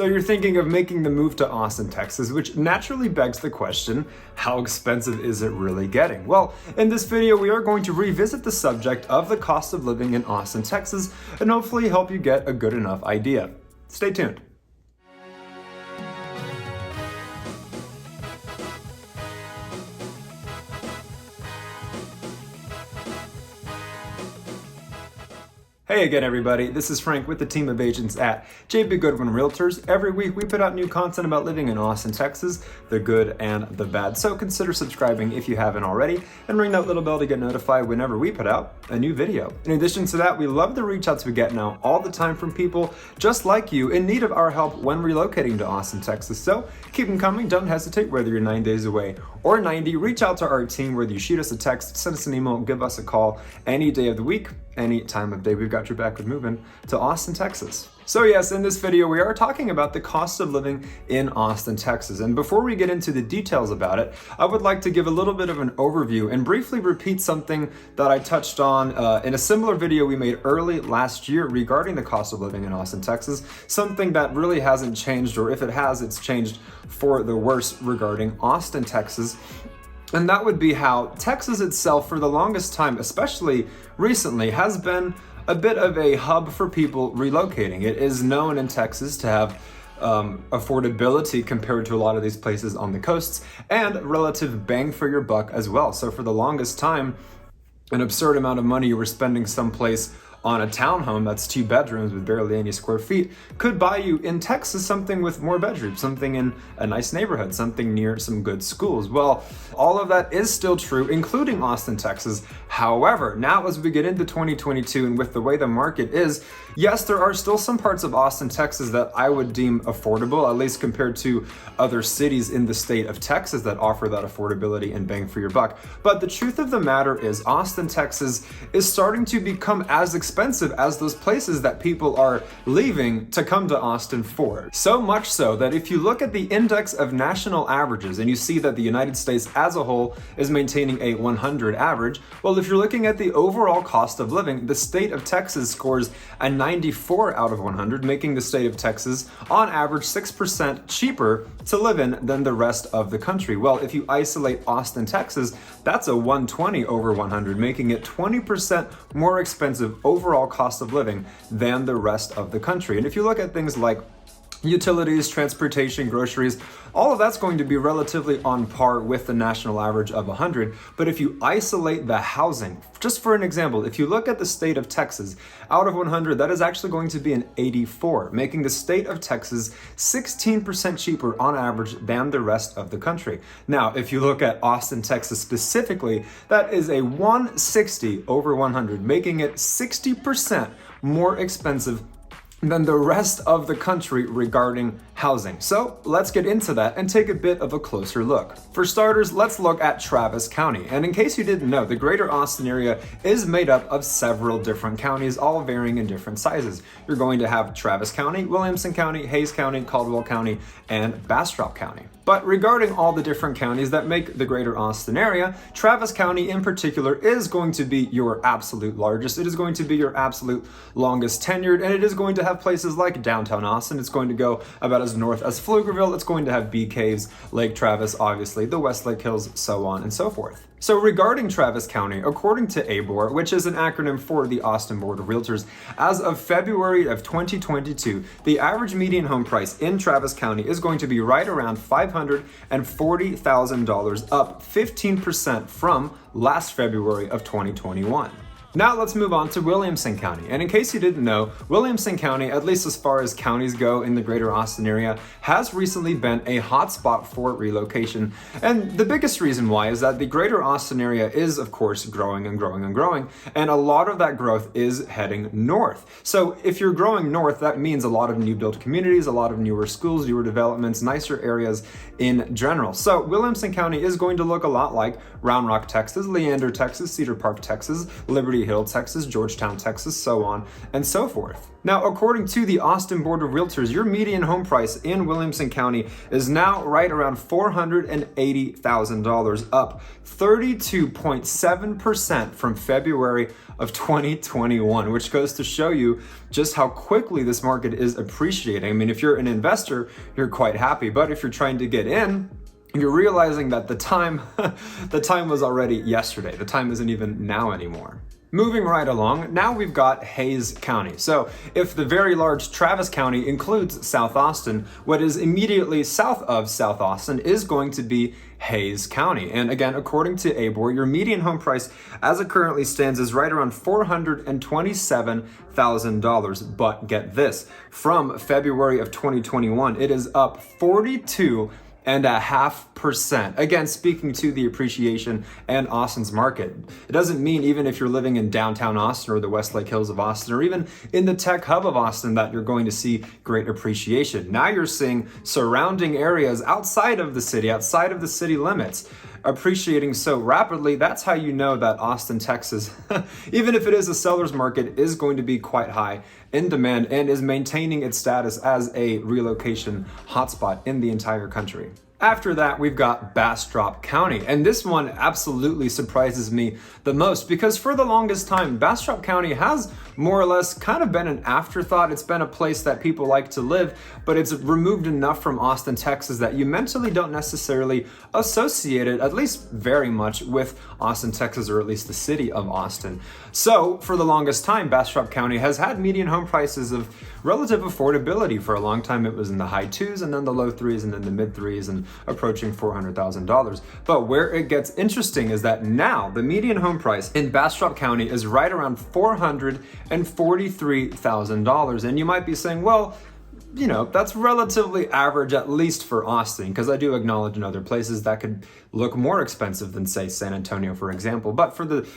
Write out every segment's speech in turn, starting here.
So you're thinking of making the move to Austin, Texas, which naturally begs the question, how expensive is it really getting? Well, in this video, we are going to revisit the subject of the cost of living in Austin, Texas, and hopefully help you get a good enough idea. Stay tuned. Hey again, everybody. This is Frank with the team of agents at J.B. Goodwin Realtors. Every week we put out new content about living in Austin, Texas, the good and the bad. So consider subscribing if you haven't already and ring that little bell to get notified whenever we put out a new video. In addition to that, we love the reach outs we get now all the time from people just like you in need of our help when relocating to Austin, Texas. So keep them coming. Don't hesitate, whether you're 9 days away or 90. Reach out to our team, whether you shoot us a text, send us an email, give us a call any day of the week, any time of day. We've got your back with moving to Austin, Texas. So yes, in this video, we are talking about the cost of living in Austin, Texas. And before we get into the details about it, I would like to give a little bit of an overview and briefly repeat something that I touched on in a similar video we made early last year regarding the cost of living in Austin, Texas, something that really hasn't changed, or if it has, it's changed for the worse regarding Austin, Texas. And that would be how Texas itself, for the longest time, especially recently, has been a bit of a hub for people relocating. It is known in Texas to have affordability compared to a lot of these places on the coasts, and relative bang for your buck as well. So for the longest time, an absurd amount of money you were spending someplace on a townhome that's 2 bedrooms with barely any square feet could buy you in Texas something with more bedrooms, something in a nice neighborhood, something near some good schools. Well, all of that is still true, including Austin, Texas. However, now as we get into 2022 and with the way the market is, yes, there are still some parts of Austin, Texas that I would deem affordable, at least compared to other cities in the state of Texas that offer that affordability and bang for your buck. But the truth of the matter is Austin, Texas is starting to become as expensive as those places that people are leaving to come to Austin for. So much so that if you look at the index of national averages and you see that the United States as a whole is maintaining a 100 average, well, if you're looking at the overall cost of living, the state of Texas scores a 94 out of 100, making the state of Texas on average 6% cheaper to live in than the rest of the country. Well, if you isolate Austin, Texas, that's a 120 over 100, making it 20% more expensive overall cost of living than the rest of the country. And if you look at things like utilities, transportation, groceries, all of that's going to be relatively on par with the national average of 100. But if you isolate the housing, just for an example, if you look at the state of Texas, out of 100, that is actually going to be an 84, making the state of Texas 16% cheaper on average than the rest of the country. Now, if you look at Austin, Texas specifically, that is a 160 over 100, making it 60% more expensive than the rest of the country regarding housing. So let's get into that and take a bit of a closer look. For starters, let's look at Travis County. And in case you didn't know, the greater Austin area is made up of several different counties, all varying in different sizes. You're going to have Travis County, Williamson County, Hays County, Caldwell County, and Bastrop County. But regarding all the different counties that make the greater Austin area, Travis County in particular is going to be your absolute largest. It is going to be your absolute longest tenured, and it is going to have places like downtown Austin. It's going to go about as north as Pflugerville. It's going to have Bee Caves, Lake Travis, obviously, the Westlake Hills, so on and so forth. So regarding Travis County, according to ABOR, which is an acronym for the Austin Board of Realtors, as of February of 2022, the average median home price in Travis County is going to be right around $540,000, up 15% from last February of 2021. Now let's move on to Williamson County. And in case you didn't know, Williamson County, at least as far as counties go in the greater Austin area, has recently been a hotspot for relocation. And the biggest reason why is that the greater Austin area is, of course, growing and growing and growing. And a lot of that growth is heading north. So if you're growing north, that means a lot of new built communities, a lot of newer schools, newer developments, nicer areas in general. So Williamson County is going to look a lot like Round Rock, Texas, Leander, Texas, Cedar Park, Texas, Liberty, Liberty Hill, Texas, Georgetown, Texas, so on and so forth. Now, according to the Austin Board of Realtors, your median home price in Williamson County is now right around $480,000, up 32.7% from February of 2021, which goes to show you just how quickly this market is appreciating. I mean, if you're an investor, you're quite happy, but if you're trying to get in, you're realizing that the time was already yesterday. The time isn't even now anymore. Moving right along, now we've got Hays County. So if the very large Travis County includes South Austin, what is immediately south of South Austin is going to be Hays County. And again, according to ABOR, your median home price as it currently stands is right around $427,000. But get this, from February of 2021, it is up 42.5%. Again, speaking to the appreciation and Austin's market. It doesn't mean even if you're living in downtown Austin or the Westlake Hills of Austin or even in the tech hub of Austin that you're going to see great appreciation. Now you're seeing surrounding areas outside of the city limits appreciating so rapidly. That's how you know that Austin, Texas, even if it is a seller's market, is going to be quite high in demand and is maintaining its status as a relocation hotspot in the entire country. After that, we've got Bastrop County, and this one absolutely surprises me the most because for the longest time, Bastrop County has more or less kind of been an afterthought. It's been a place that people like to live, but it's removed enough from Austin, Texas that you mentally don't necessarily associate it, at least very much, with Austin, Texas, or at least the city of Austin. So for the longest time, Bastrop County has had median home prices of relative affordability. For a long time, it was in the high 2s and then the low 3s and then the mid 3s and approaching $400,000. But where it gets interesting is that now the median home price in Bastrop County is right around $443,000. And you might be saying, well, you know, that's relatively average, at least for Austin, because I do acknowledge in other places that could look more expensive than, say, San Antonio, for example. But for the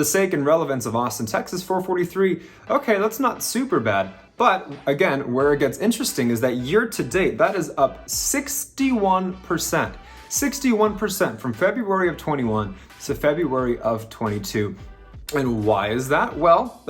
sake and relevance of Austin, Texas, 443, okay, that's not super bad. But again, where it gets interesting is that year to date, that is up 61%. 61% from February of 21 to February of 22. And why is that? Well,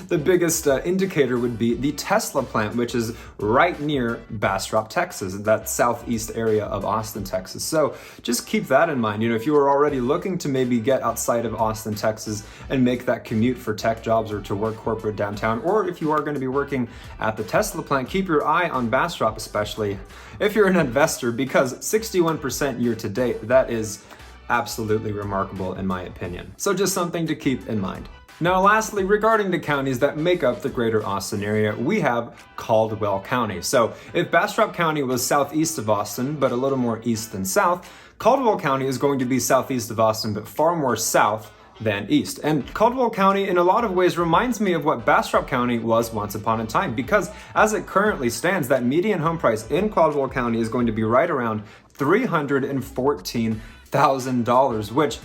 the biggest indicator would be the Tesla plant, which is right near Bastrop, Texas, that southeast area of Austin, Texas. So just keep that in mind. You know, if you were already looking to maybe get outside of Austin, Texas and make that commute for tech jobs or to work corporate downtown, or if you are going to be working at the Tesla plant, keep your eye on Bastrop, especially if you're an investor, because 61% year to date, that is absolutely remarkable in my opinion. So just something to keep in mind. Now lastly, regarding the counties that make up the greater Austin area, we have Caldwell County. So if Bastrop County was southeast of Austin, but a little more east than south, Caldwell County is going to be southeast of Austin, but far more south than east. And Caldwell County in a lot of ways reminds me of what Bastrop County was once upon a time, because as it currently stands, that median home price in Caldwell County is going to be right around $314,000, which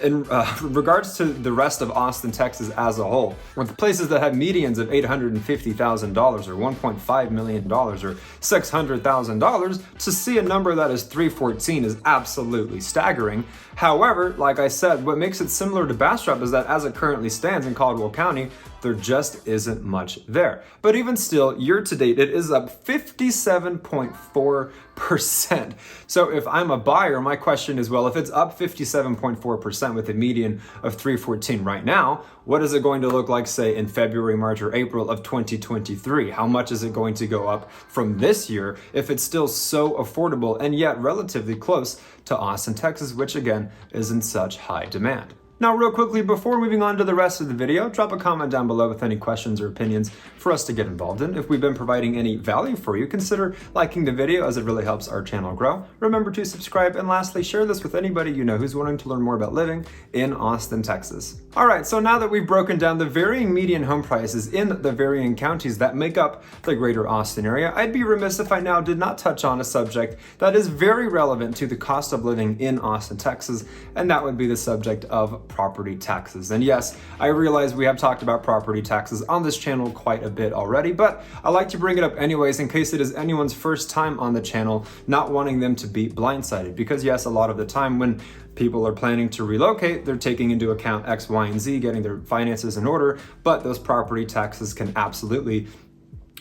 in regards to the rest of Austin, Texas as a whole, with places that have medians of $850,000 or $1.5 million or $600,000, to see a number that is 314 is absolutely staggering. However, like I said, what makes it similar to Bastrop is that as it currently stands in Caldwell County, there just isn't much there. But even still, year to date, it is up 57.4%. So if I'm a buyer, my question is, well, if it's up 57.4% with a median of 314 right now, what is it going to look like, say, in February, March, or April of 2023? How much is it going to go up from this year if it's still so affordable and yet relatively close to Austin, Texas, which again is in such high demand? Now, real quickly, before moving on to the rest of the video, drop a comment down below with any questions or opinions for us to get involved in. If we've been providing any value for you, consider liking the video as it really helps our channel grow. Remember to subscribe, and lastly, share this with anybody you know who's wanting to learn more about living in Austin, Texas. All right, so now that we've broken down the varying median home prices in the varying counties that make up the greater Austin area, I'd be remiss if I now did not touch on a subject that is very relevant to the cost of living in Austin, Texas, and that would be the subject of property taxes. And yes, I realize we have talked about property taxes on this channel quite a bit already, but I like to bring it up anyways in case it is anyone's first time on the channel, not wanting them to be blindsided. Because yes, a lot of the time when people are planning to relocate, they're taking into account X, Y, and Z, getting their finances in order, but those property taxes can absolutely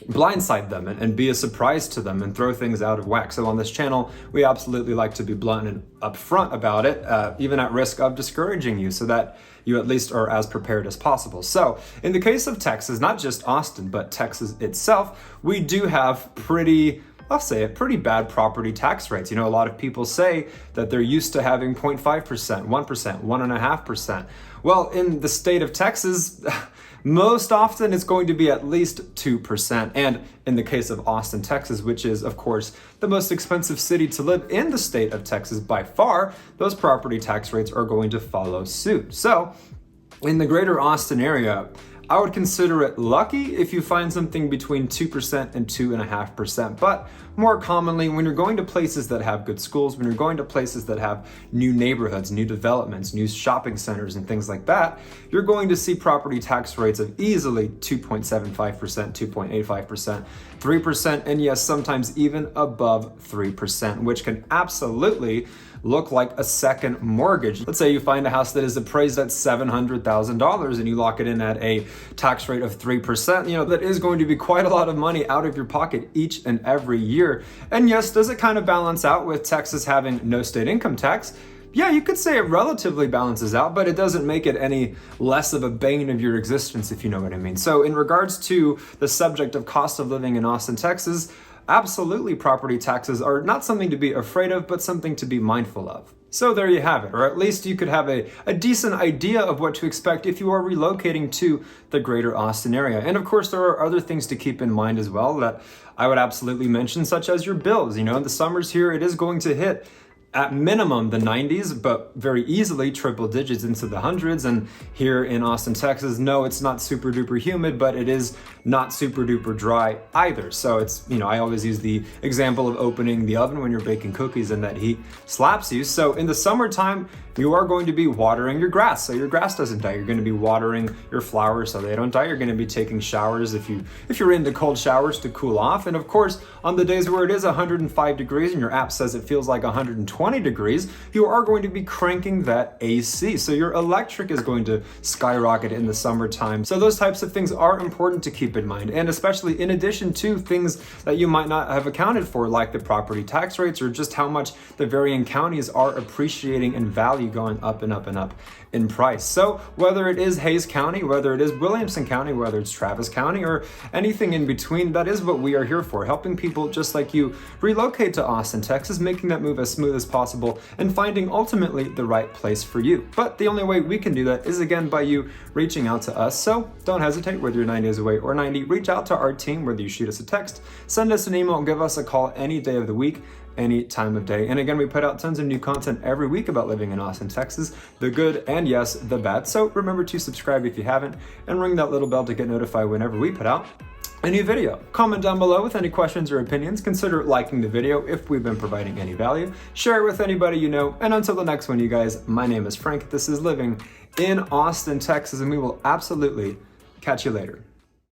blindside them and be a surprise to them and throw things out of whack. So on this channel, we absolutely like to be blunt and upfront about it, even at risk of discouraging you, so that you at least are as prepared as possible. So in the case of Texas, not just Austin, but Texas itself, we do have I'll say it, pretty bad property tax rates. You know, a lot of people say that they're used to having 0.5%, 1%, 1.5%. Well, in the state of Texas, most often it's going to be at least 2%. And in the case of Austin, Texas, which is, of course, the most expensive city to live in the state of Texas by far, those property tax rates are going to follow suit. So in the greater Austin area, I would consider it lucky if you find something between 2% and 2.5%. But more commonly, when you're going to places that have good schools, when you're going to places that have new neighborhoods, new developments, new shopping centers, and things like that, you're going to see property tax rates of easily 2.75%, 2.85%, 3%, and yes, sometimes even above 3%, which can absolutely look like a second mortgage. Let's say you find a house that is appraised at $700,000 and you lock it in at a tax rate of 3%. You know, that is going to be quite a lot of money out of your pocket each and every year. And yes, does it kind of balance out with Texas having no state income tax? Yeah, you could say it relatively balances out, but it doesn't make it any less of a bane of your existence, if you know what I mean. So in regards to the subject of cost of living in Austin, Texas, absolutely property taxes are not something to be afraid of, but something to be mindful of. So there you have it, or at least you could have a decent idea of what to expect if you are relocating to the greater Austin area. And of course, there are other things to keep in mind as well that I would absolutely mention, such as your bills. You know, in the summers here, it is going to hit at minimum the 90s, but very easily triple digits into the hundreds. And here in Austin, Texas, no, it's not super duper humid, but it is not super duper dry either. So it's, you know, I always use the example of opening the oven when you're baking cookies and that heat slaps you. So in the summertime, you are going to be watering your grass so your grass doesn't die. You're going to be watering your flowers so they don't die. You're going to be taking showers if you're into cold showers to cool off. And of course, on the days where it is 105 degrees and your app says it feels like 120 degrees, you are going to be cranking that AC. So your electric is going to skyrocket in the summertime. So those types of things are important to keep in mind. And especially in addition to things that you might not have accounted for, like the property tax rates or just how much the varying counties are appreciating in value, going up and up and up in price. So whether it is Hays County, whether it is Williamson County, whether it's Travis County, or anything in between, that is what we are here for, helping people just like you relocate to Austin, Texas, making that move as smooth as possible and finding ultimately the right place for you. But the only way we can do that is, again, by you reaching out to us. So don't hesitate, whether you're 9 days away or 90, reach out to our team, whether you shoot us a text, send us an email, give us a call any day of the week, any time of day. And again, we put out tons of new content every week about living in Austin, Texas, the good and yes, the bad. So remember to subscribe if you haven't and ring that little bell to get notified whenever we put out a new video. Comment down below with any questions or opinions. Consider liking the video if we've been providing any value. Share it with anybody you know. And until the next one, you guys, my name is Frank. This is Living in Austin, Texas, and we will absolutely catch you later.